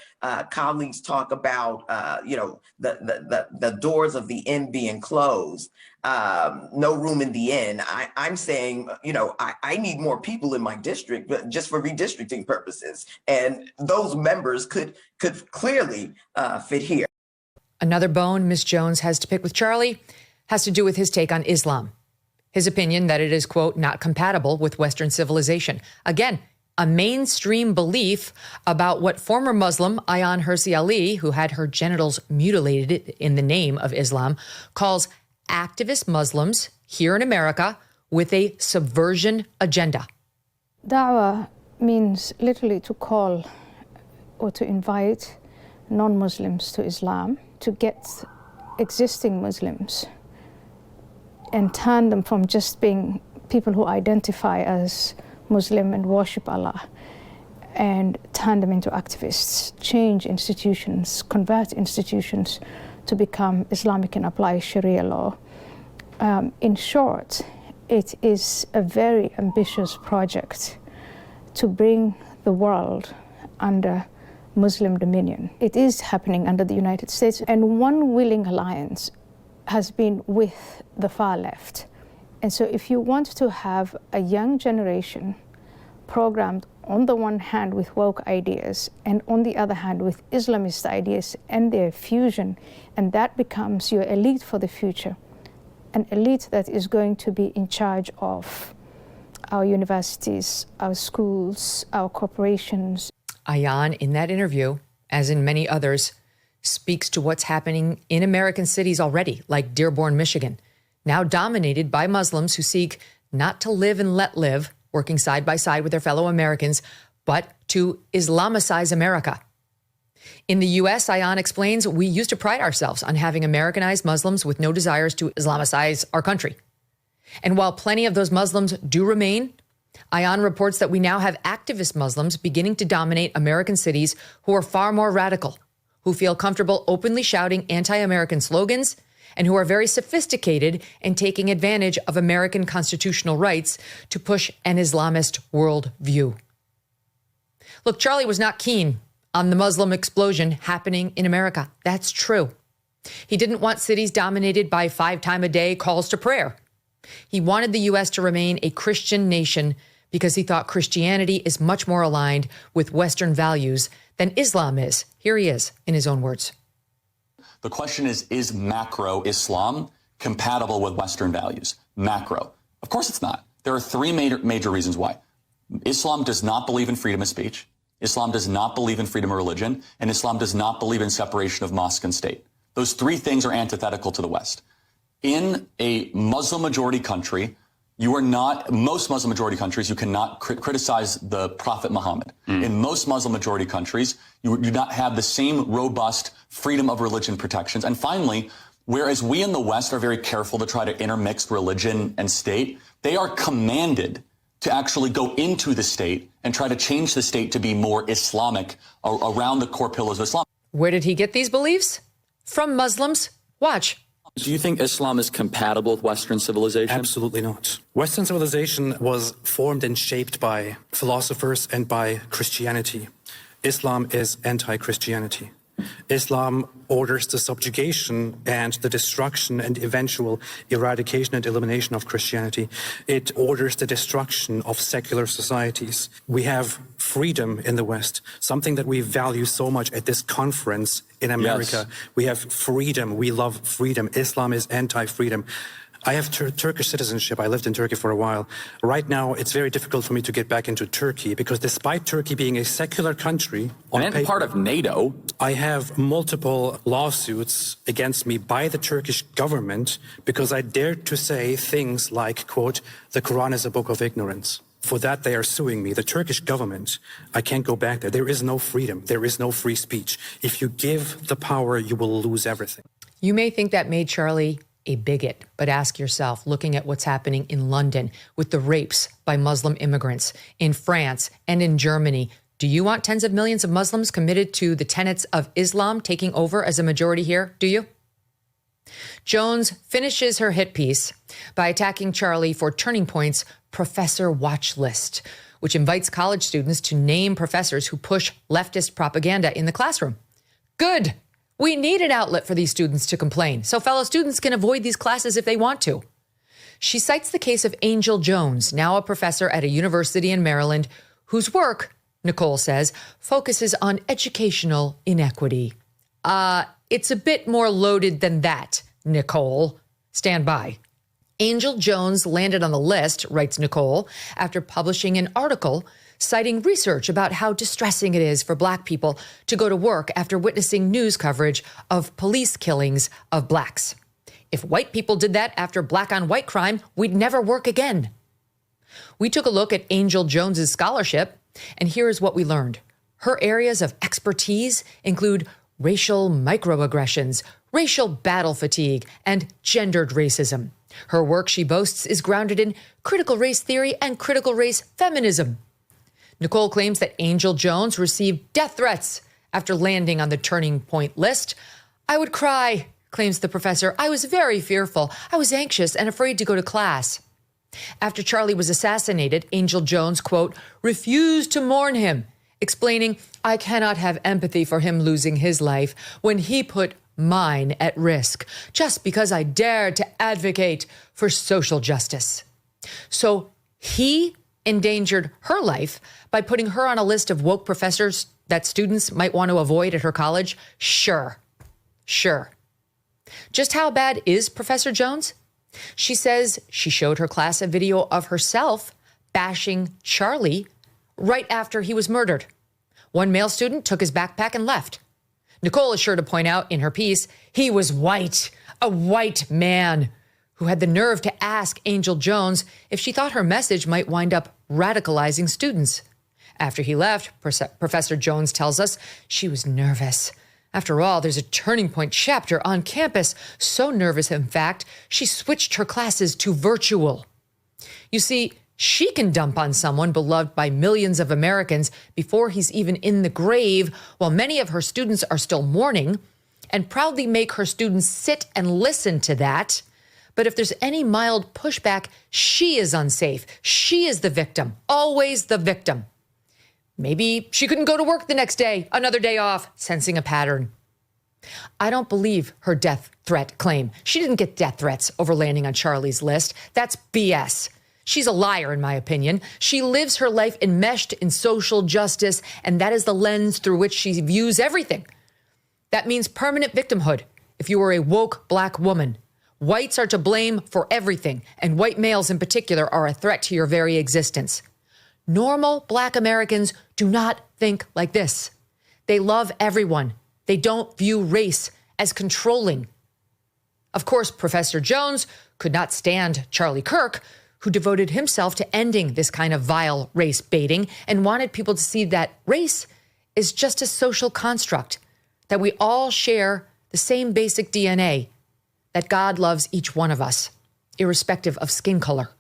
[SPEAKER 19] colleagues talk about, the doors of the inn being closed, no room in the inn, I'm saying, I need more people in my district, but just for redistricting purposes. And those members could clearly fit here.
[SPEAKER 1] Another bone Ms. Jones has to pick with Charlie has to do with his take on Islam. His opinion that it is, quote, not compatible with Western civilization. Again, a mainstream belief about what former Muslim Ayaan Hirsi Ali, who had her genitals mutilated in the name of Islam, calls activist Muslims here in America with a subversion agenda.
[SPEAKER 20] Da'wah means literally to call or to invite non-Muslims to Islam, to get existing Muslims and turn them from just being people who identify as Muslim and worship Allah and turn them into activists, change institutions, convert institutions to become Islamic and apply Sharia law. In short, it is a very ambitious project to bring the world under Muslim dominion. It is happening under the United States, and one willing alliance has been with the far left. And so if you want to have a young generation programmed on the one hand with woke ideas and on the other hand with Islamist ideas and their fusion, and that becomes your elite for the future, an elite that is going to be in charge of our universities, our schools, our corporations.
[SPEAKER 1] Ayaan, in that interview, as in many others, speaks to what's happening in American cities already, like Dearborn, Michigan, now dominated by Muslims who seek not to live and let live, working side by side with their fellow Americans, but to Islamicize America. In the U.S., Ayaan explains, we used to pride ourselves on having Americanized Muslims with no desires to Islamicize our country. And while plenty of those Muslims do remain, Ayaan reports that we now have activist Muslims beginning to dominate American cities who are far more radical, who feel comfortable openly shouting anti-American slogans, and who are very sophisticated in taking advantage of American constitutional rights to push an Islamist worldview. Look, Charlie was not keen on the Muslim explosion happening in America. That's true. He didn't want cities dominated by 5-time-a-day calls to prayer. He wanted the U.S. to remain a Christian nation because he thought Christianity is much more aligned with Western values than Islam is. Here he is, in his own words.
[SPEAKER 21] The question is macro Islam compatible with Western values? Macro. Of course it's not. There are three major reasons why. Islam does not believe in freedom of speech. Islam does not believe in freedom of religion. And Islam does not believe in separation of mosque and state. Those three things are antithetical to the West. In a Muslim-majority country, most Muslim-majority countries, you cannot criticize the Prophet Muhammad. In most Muslim-majority countries, you do not have the same robust freedom of religion protections. And finally, whereas we in the West are very careful to try to intermix religion and state, they are commanded to actually go into the state and try to change the state to be more Islamic around the core pillars of Islam.
[SPEAKER 1] Where did he get these beliefs? From Muslims. Watch.
[SPEAKER 21] Do you think Islam is compatible with Western civilization?
[SPEAKER 2] Absolutely not. Western civilization was formed and shaped by philosophers and by Christianity. Islam is anti-Christianity. Islam orders the subjugation and the destruction and eventual eradication and elimination of Christianity. It orders the destruction of secular societies. We have freedom in the West, something that we value so much at this conference in America. Yes. We have freedom. We love freedom. Islam is anti-freedom. I have Turkish citizenship. I lived in Turkey for a while. Right now, it's very difficult for me to get back into Turkey because despite Turkey being a secular country on
[SPEAKER 21] and
[SPEAKER 2] paper,
[SPEAKER 21] part of NATO,
[SPEAKER 2] I have multiple lawsuits against me by the Turkish government because I dared to say things like, quote, the Quran is a book of ignorance. For that, they are suing me. The Turkish government, I can't go back there. There is no freedom. There is no free speech. If you give the power, you will lose everything.
[SPEAKER 1] You may think that made Charlie a bigot, but ask yourself, looking at what's happening in London with the rapes by Muslim immigrants, in France and in Germany, do you want tens of millions of Muslims committed to the tenets of Islam taking over as a majority here? Do you? Jones finishes her hit piece by attacking Charlie for Turning Point's Professor Watch List, which invites college students to name professors who push leftist propaganda in the classroom. Good. We need an outlet for these students to complain, so fellow students can avoid these classes if they want to. She cites the case of Angel Jones, now a professor at a university in Maryland, whose work, Nikole says, focuses on educational inequity. It's a bit more loaded than that, Nikole. Stand by. Angel Jones landed on the list, writes Nikole, after publishing an article citing research about how distressing it is for Black people to go to work after witnessing news coverage of police killings of Blacks. If white people did that after Black-on-white crime, we'd never work again. We took a look at Angel Jones's scholarship, and here's what we learned. Her areas of expertise include racial microaggressions, racial battle fatigue, and gendered racism. Her work, she boasts, is grounded in critical race theory and critical race feminism. Nikole claims that Angel Jones received death threats after landing on the Turning Point list. I would cry, claims the professor. I was very fearful. I was anxious and afraid to go to class. After Charlie was assassinated, Angel Jones, quote, refused to mourn him, explaining, I cannot have empathy for him losing his life when he put mine at risk, just because I dared to advocate for social justice. So he endangered her life by putting her on a list of woke professors that students might want to avoid at her college? Sure. Just how bad is Professor Jones? She says she showed her class a video of herself bashing Charlie right after he was murdered. One male student took his backpack and left. Nikole is sure to point out in her piece, he was white, a white man who had the nerve to ask Angel Jones if she thought her message might wind up radicalizing students. After he left, Professor Jones tells us she was nervous. After all, there's a Turning Point chapter on campus. So nervous, in fact, she switched her classes to virtual. You see, she can dump on someone beloved by millions of Americans before he's even in the grave, while many of her students are still mourning, and proudly make her students sit and listen to that. But if there's any mild pushback, she is unsafe. She is the victim, always the victim. Maybe she couldn't go to work the next day, another day off, sensing a pattern. I don't believe her death threat claim. She didn't get death threats over landing on Charlie's list. That's BS. She's a liar, in my opinion. She lives her life enmeshed in social justice, and that is the lens through which she views everything. That means permanent victimhood if you are a woke Black woman. Whites are to blame for everything, and white males in particular are a threat to your very existence. Normal Black Americans do not think like this. They love everyone. They don't view race as controlling. Of course, Professor Jones could not stand Charlie Kirk, who devoted himself to ending this kind of vile race baiting and wanted people to see that race is just a social construct, that we all share the same basic DNA, that God loves each one of us, irrespective of skin color.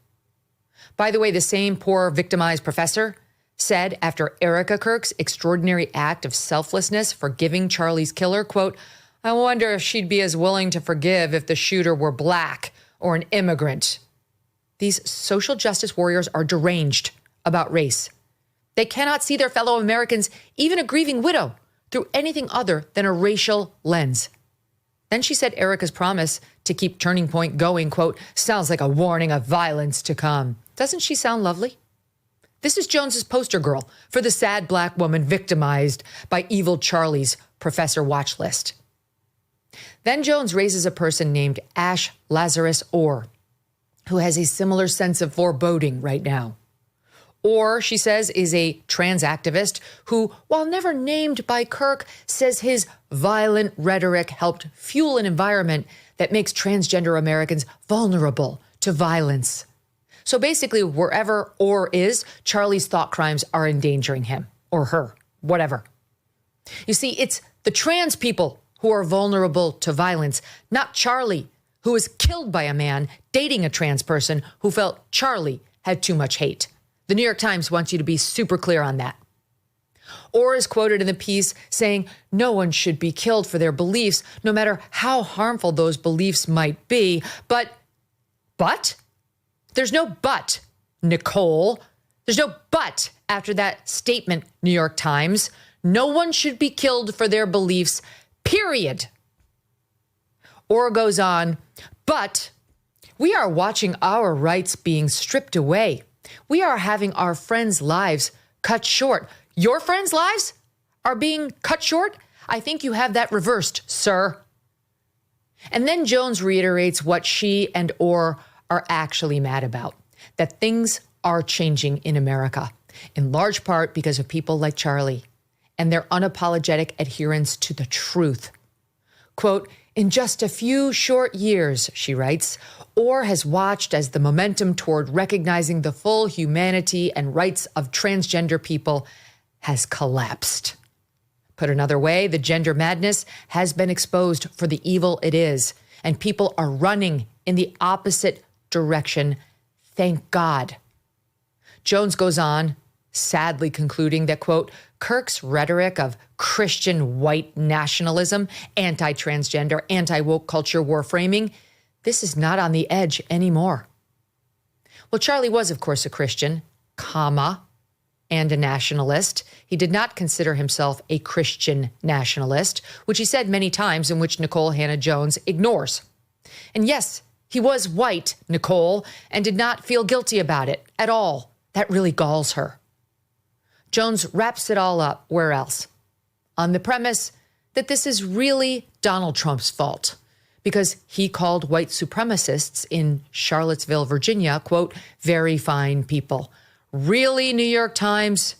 [SPEAKER 1] By the way, the same poor victimized professor said after Erica Kirk's extraordinary act of selflessness for giving Charlie's killer, quote, I wonder if she'd be as willing to forgive if the shooter were black or an immigrant. These social justice warriors are deranged about race. They cannot see their fellow Americans, even a grieving widow, through anything other than a racial lens. Then she said Erica's promise to keep Turning Point going, quote, sounds like a warning of violence to come. Doesn't she sound lovely? This is Jones's poster girl for the sad black woman victimized by evil Charlie's Professor Watch list. Then Jones raises a person named Ash Lazarus Orr, who has a similar sense of foreboding right now. Orr, she says, is a trans activist who, while never named by Kirk, says his violent rhetoric helped fuel an environment that makes transgender Americans vulnerable to violence. So basically, wherever Orr is, Charlie's thought crimes are endangering him or her, whatever. You see, it's the trans people who are vulnerable to violence, not Charlie, who was killed by a man dating a trans person who felt Charlie had too much hate. The New York Times wants you to be super clear on that. Orr is quoted in the piece saying, no one should be killed for their beliefs, no matter how harmful those beliefs might be. But? There's no but, Nikole. There's no but after that statement, New York Times. No one should be killed for their beliefs, period. Orr goes on, but we are watching our rights being stripped away. We are having our friends' lives cut short. Your friends' lives are being cut short? I think you have that reversed, sir. And then Jones reiterates what she and Orr are actually mad about, that things are changing in America, in large part because of people like Charlie and their unapologetic adherence to the truth. Quote, in just a few short years, she writes, Orr has watched as the momentum toward recognizing the full humanity and rights of transgender people has collapsed. Put another way, the gender madness has been exposed for the evil it is, and people are running in the opposite direction. Thank God. Jones goes on, sadly concluding that, quote, Kirk's rhetoric of Christian white nationalism, anti-transgender, anti-woke culture war framing, this is not on the edge anymore. Well, Charlie was, of course, a Christian, and a nationalist. He did not consider himself a Christian nationalist, which he said many times and which Nikole Hannah-Jones ignores. And yes, he was white, Nikole, and did not feel guilty about it at all. That really galls her. Jones wraps it all up, where else? On the premise that this is really Donald Trump's fault because he called white supremacists in Charlottesville, Virginia, quote, very fine people. Really, New York Times?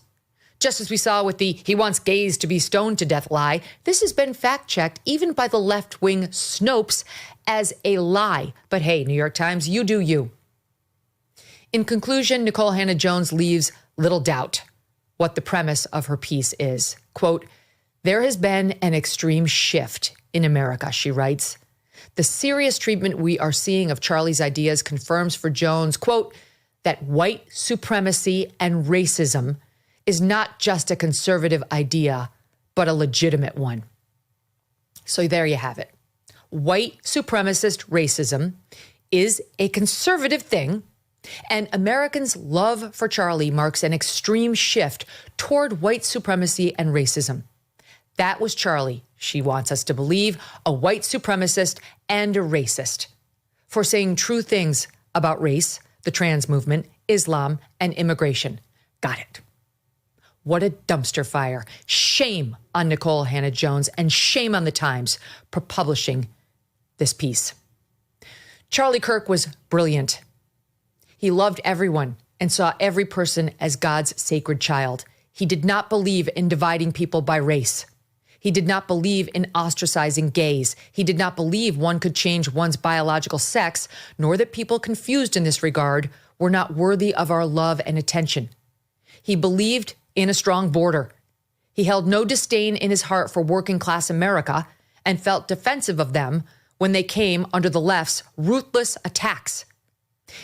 [SPEAKER 1] Just as we saw with the he wants gays to be stoned to death lie, this has been fact-checked even by the left-wing Snopes as a lie. But hey, New York Times, you do you. In conclusion, Nikole Hannah-Jones leaves little doubt what the premise of her piece is. Quote, there has been an extreme shift in America, she writes. The serious treatment we are seeing of Charlie's ideas confirms for Jones, quote, that white supremacy and racism is not just a conservative idea, but a legitimate one. So there you have it. White supremacist racism is a conservative thing, and Americans' love for Charlie marks an extreme shift toward white supremacy and racism. That was Charlie, she wants us to believe, a white supremacist and a racist, for saying true things about race, the trans movement, Islam, and immigration. Got it. What a dumpster fire. Shame on Nikole Hannah-Jones and shame on the Times for publishing this piece. Charlie Kirk was brilliant. He loved everyone and saw every person as God's sacred child. He did not believe in dividing people by race. He did not believe in ostracizing gays. He did not believe one could change one's biological sex, nor that people confused in this regard were not worthy of our love and attention. He believed in a strong border. He held no disdain in his heart for working-class America and felt defensive of them when they came under the left's ruthless attacks.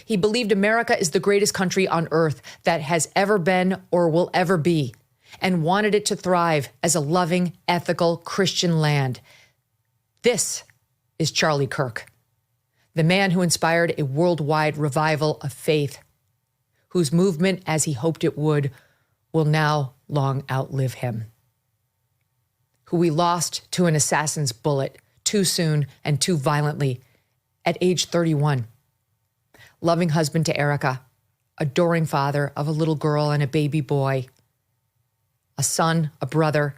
[SPEAKER 1] He believed America is the greatest country on earth that has ever been or will ever be, and wanted it to thrive as a loving, ethical Christian land. This is Charlie Kirk, the man who inspired a worldwide revival of faith, whose movement, as he hoped it would, will now long outlive him, who we lost to an assassin's bullet too soon and too violently at age 31. Loving husband to Erica, adoring father of a little girl and a baby boy, a son, a brother,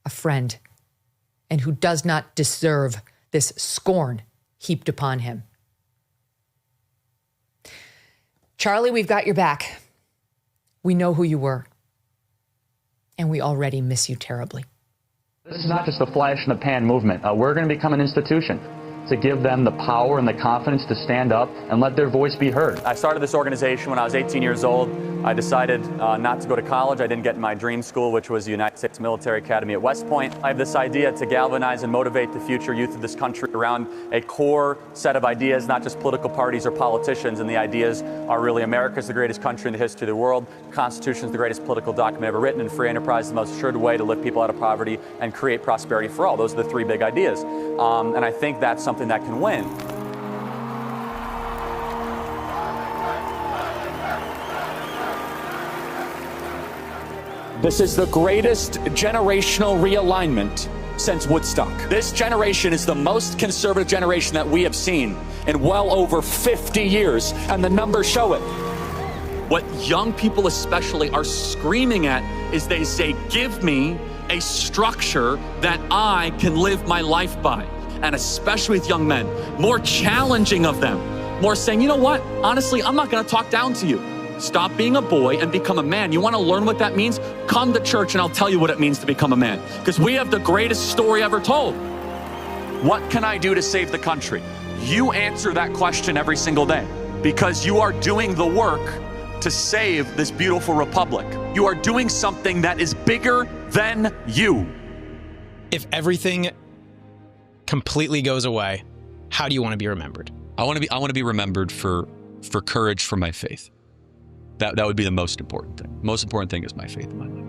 [SPEAKER 1] a friend, and who does not deserve this scorn heaped upon him. Charlie, we've got your back. We know who you were, and we already miss you terribly.
[SPEAKER 7] This is not just a flash in the pan movement. We're going to become an institution to give them the power and the confidence to stand up and let their voice be heard. I started this organization when I was 18 years old. I decided not to go to college. I didn't get in my dream school, which was the United States Military Academy at West Point. I have this idea to galvanize and motivate the future youth of this country around a core set of ideas, not just political parties or politicians. And the ideas are really America's the greatest country in the history of the world. The Constitution is the greatest political document ever written, and free enterprise is the most assured way to lift people out of poverty and create prosperity for all. Those are the three big ideas. And I think that's something that can win. This is the greatest generational realignment since Woodstock. This generation is the most conservative generation that we have seen in well over 50 years, and the numbers show it. What young people especially are screaming at is they say, give me a structure that I can live my life by. And especially with young men, more challenging of them, more saying, you know what, honestly, I'm not gonna talk down to you. Stop being a boy and become a man. You wanna learn what that means? Come to church and I'll tell you what it means to become a man. Because we have the greatest story ever told. What can I do to save the country? You answer that question every single day, because you are doing the work to save this beautiful republic. You are doing something that is bigger than you.
[SPEAKER 3] If everything completely goes away, how do you want to be remembered?
[SPEAKER 21] I want to be remembered for courage for my faith. That would be the most important thing. Most important thing is my faith in my life.